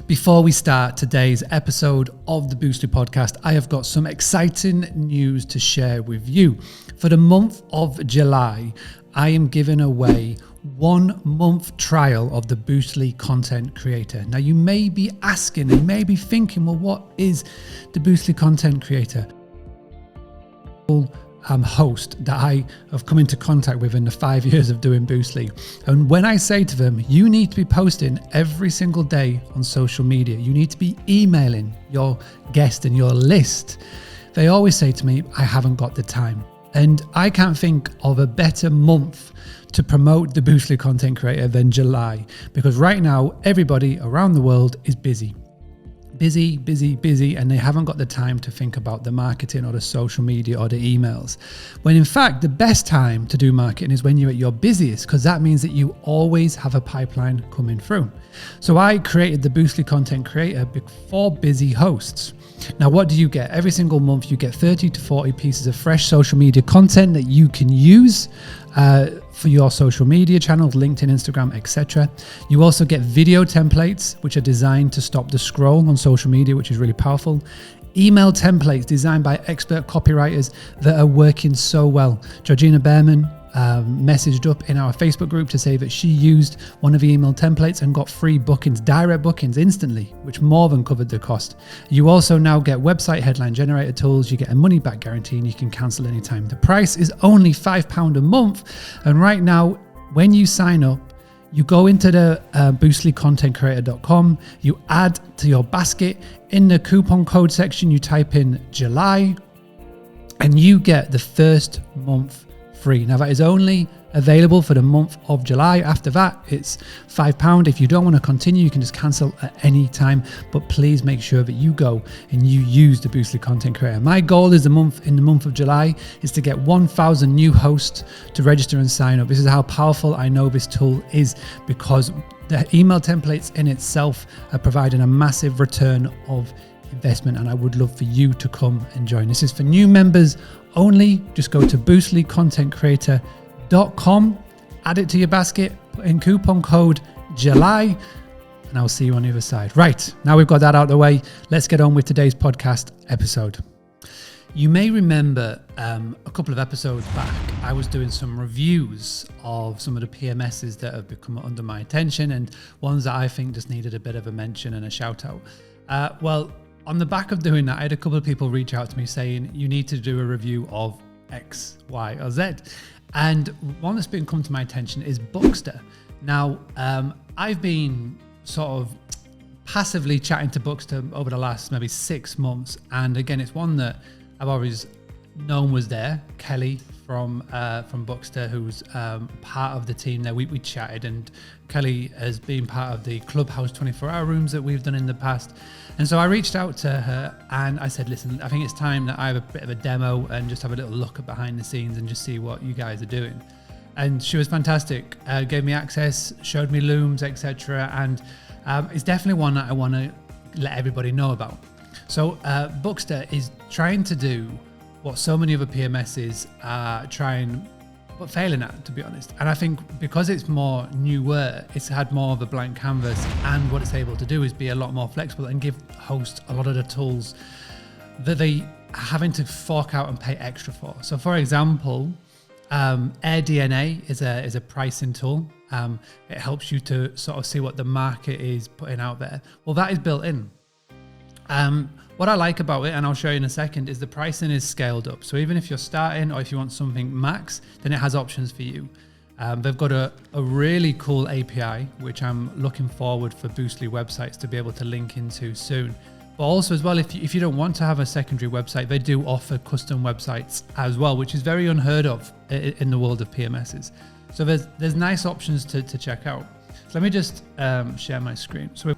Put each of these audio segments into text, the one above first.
Before we start today's episode of the Bookster podcast, I have got some exciting news to share with you. For the month of July, I am giving away 1 month trial of the Boostly Content Creator. Now you may be asking and you may be thinking, well, what is the Boostly Content Creator? Host that I have come into contact with in the 5 years of doing Boostly. And when I say to them, you need to be posting every single day on social media, you need to be emailing your guest and your list, they always say to me, I haven't got the time. And I can't think of a better month to promote the Boostly Content Creator than July, because right now everybody around the world is busy, and they haven't got the time to think about the marketing or the social media or the emails. When in fact, the best time to do marketing is when you're at your busiest, because that means that you always have a pipeline coming through. So I created the Boostly Content Creator for busy hosts. Now, what do you get? Every single month, you get 30 to 40 pieces of fresh social media content that you can use for your social media channels, LinkedIn, Instagram, etc. You also get video templates, which are designed to stop the scroll on social media, which is really powerful. Email templates designed by expert copywriters that are working so well. Georgina Behrman messaged up in our Facebook group to say that she used one of the email templates and got free bookings, direct bookings instantly, which more than covered the cost. You also now get website headline generator tools, you get a money back guarantee, and you can cancel anytime. The price is only £5 a month. And right now, when you sign up, you go into the boostlycontentcreator.com, you add to your basket. In the coupon code section, you type in July, and you get the first month free. Now that is only available for the month of July. After that, it's £5. If you don't want to continue, you can just cancel at any time, but please make sure that you go and you use the Boostly Content Creator. My goal is in the month of July is to get 1,000 new hosts to register and sign up. This is how powerful I know this tool is, because the email templates in itself are providing a massive return of investment, and I would love for you to come and join. This is for new members only. Just go to boostlycontentcreator.com, add it to your basket, put in coupon code July, and I'll see you on the other side. Right, now we've got that out of the way, let's get on with today's podcast episode. You may remember a couple of episodes back, I was doing some reviews of some of the PMSs that have become under my attention, and ones that I think just needed a bit of a mention and a shout out. Well, on the back of doing that, I had a couple of people reach out to me saying, you need to do a review of X, Y, or Z. And one that's been come to my attention is Bookster. Now, I've been sort of passively chatting to Bookster over the last maybe 6 months. And again, it's one that I've always known was there. Kelly from Bookster, who's part of the team there. We chatted, and Kelly has been part of the Clubhouse 24-hour rooms that we've done in the past. And so I reached out to her and I said, listen, I think it's time that I have a bit of a demo and just have a little look at behind the scenes and just see what you guys are doing. And she was fantastic, gave me access, showed me looms, etc. And it's definitely one that I want to let everybody know about. So Bookster is trying to do what so many other PMSs are trying but failing at, to be honest. And I think because it's more newer, it's had more of a blank canvas, and what it's able to do is be a lot more flexible and give hosts a lot of the tools that they are having to fork out and pay extra for. So for example, AirDNA is a pricing tool. It helps you to sort of see what the market is putting out there. Well, that is built in. What I like about it, and I'll show you in a second, is the pricing is scaled up. So even if you're starting or if you want something max, then it has options for you. They've got a really cool API, which I'm looking forward for Boostly websites to be able to link into soon. But also as well, if you don't want to have a secondary website, they do offer custom websites as well, which is very unheard of in the world of PMSs. So there's nice options to check out. So let me just share my screen. So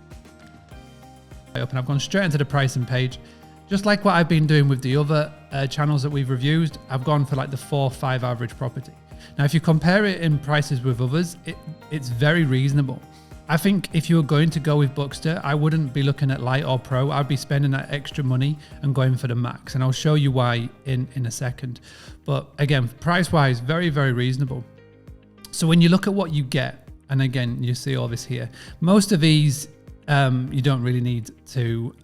up, and I've gone straight into the pricing page, just like what I've been doing with the other channels that we've reviewed. I've gone for like the 4-5 average property. Now, if you compare it in prices with others, it's very reasonable. I think if you were going to go with Bookster, I wouldn't be looking at Light or Pro. I'd be spending that extra money and going for the Max. And I'll show you why in a second. But again, price-wise, very, very reasonable. So when you look at what you get, and again, you see all this here, most of these you don't really need to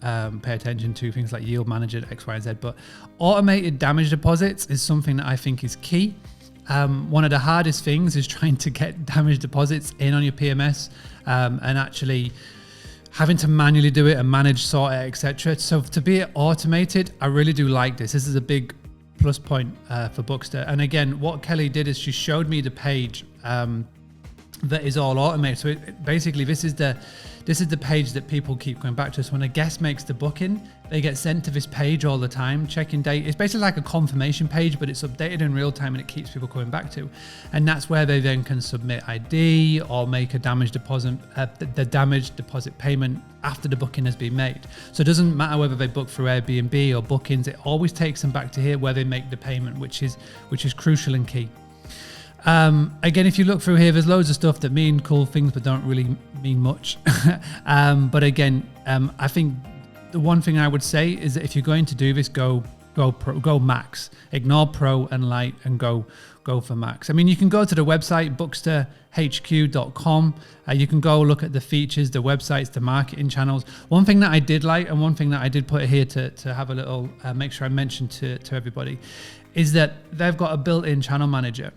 pay attention to things like yield manager, X, Y, and Z. But automated damage deposits is something that I think is key. One of the hardest things is trying to get damage deposits in on your PMS and actually having to manually do it and manage, sort it, etc. So to be automated, I really do like this. This is a big plus point for Bookster. And again, what Kelly did is she showed me the page that is all automated. So basically, this is the page that people keep going back to. So when a guest makes the booking, they get sent to this page all the time, checking date. It's basically like a confirmation page, but it's updated in real time and it keeps people coming back to. And that's where they then can submit ID or make a damage deposit, the damage deposit payment after the booking has been made. So it doesn't matter whether they book through Airbnb or bookings, it always takes them back to here where they make the payment, which is crucial and key. Again, if you look through here, there's loads of stuff that mean cool things but don't really mean much. But again, I think the one thing I would say is that if you're going to do this, go max. Ignore pro and light and go for max. I mean, you can go to the website booksterhq.com. You can go look at the features, the websites, the marketing channels. One thing that I did like, and one thing that I did put here to have a little make sure I mention to everybody, is that they've got a built-in channel manager.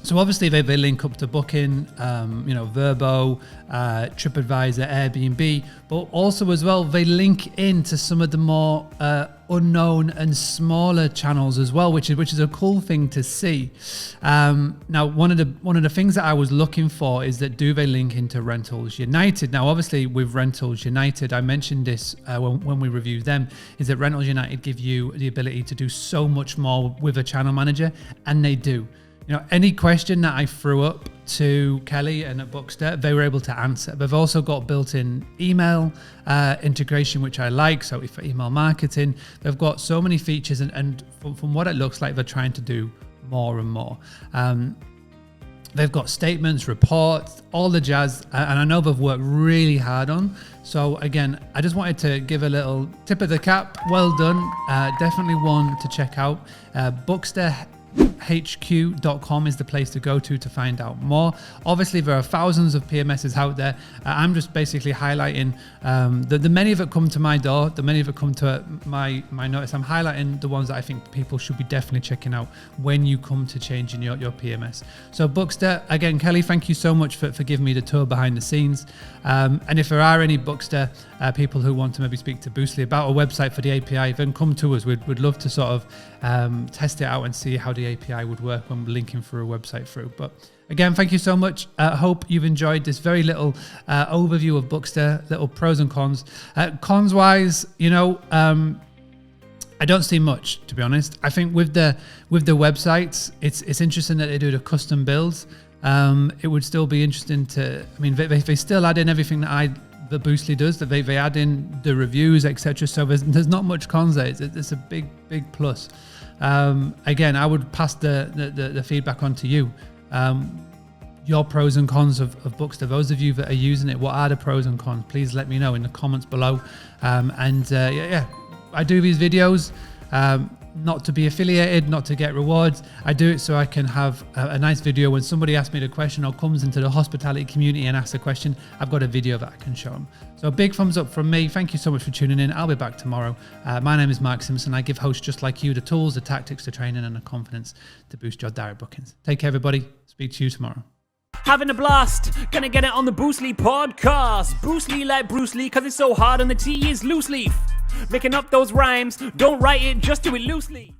So obviously they link up to Booking, Vrbo, TripAdvisor, Airbnb, but also as well they link into some of the more unknown and smaller channels as well, which is a cool thing to see. Now one of the things that I was looking for is that do they link into Rentals United? Now obviously with Rentals United, I mentioned this when we reviewed them, is that Rentals United give you the ability to do so much more with a channel manager, and they do. Any question that I threw up to Kelly and at Bookster, they were able to answer. They've also got built-in email integration, which I like. So for email marketing, they've got so many features, and from what it looks like, they're trying to do more and more. They've got statements, reports, all the jazz, and I know they've worked really hard on. So again, I just wanted to give a little tip of the cap. Well done. Definitely one to check out. BooksterHQ.com is the place to go to find out more. Obviously, there are thousands of PMSs out there. I'm just basically highlighting the many of it come to my door, the many of it come to my notice. I'm highlighting the ones that I think people should be definitely checking out when you come to changing your PMS. So Bookster, again, Kelly, thank you so much for giving me the tour behind the scenes. And if there are any Bookster people who want to maybe speak to Boostly about a website for the API, then come to us. We'd love to sort of test it out and see how the API would work when linking through a website through. But again, thank you so much. Hope you've enjoyed this very little overview of Bookster, little pros and cons. Cons wise, I don't see much, to be honest. I think with the websites, it's interesting that they do the custom builds. It would still be interesting they still add in everything that Boostly does, that they add in the reviews, etc. So there's not much cons there. It's a big plus. Again, I would pass the feedback on to you. Your pros and cons of Bookster. Those of you that are using it, what are the pros and cons? Please let me know in the comments below. I do these videos not to be affiliated, not to get rewards. I do it so I can have a nice video when somebody asks me the question or comes into the hospitality community and asks a question. I've got a video that I can show them. So a big thumbs up from me. Thank you so much for tuning in. I'll be back tomorrow. My name is Mark Simpson. I give hosts just like you the tools, the tactics, the training, and the confidence to boost your direct bookings. Take care, everybody. Speak to you tomorrow. Having a blast, gonna get it on the Boostly podcast. Boostly like Bruce Lee, cause it's so hard and the T is loose leaf. Making up those rhymes, don't write it, just do it loosely.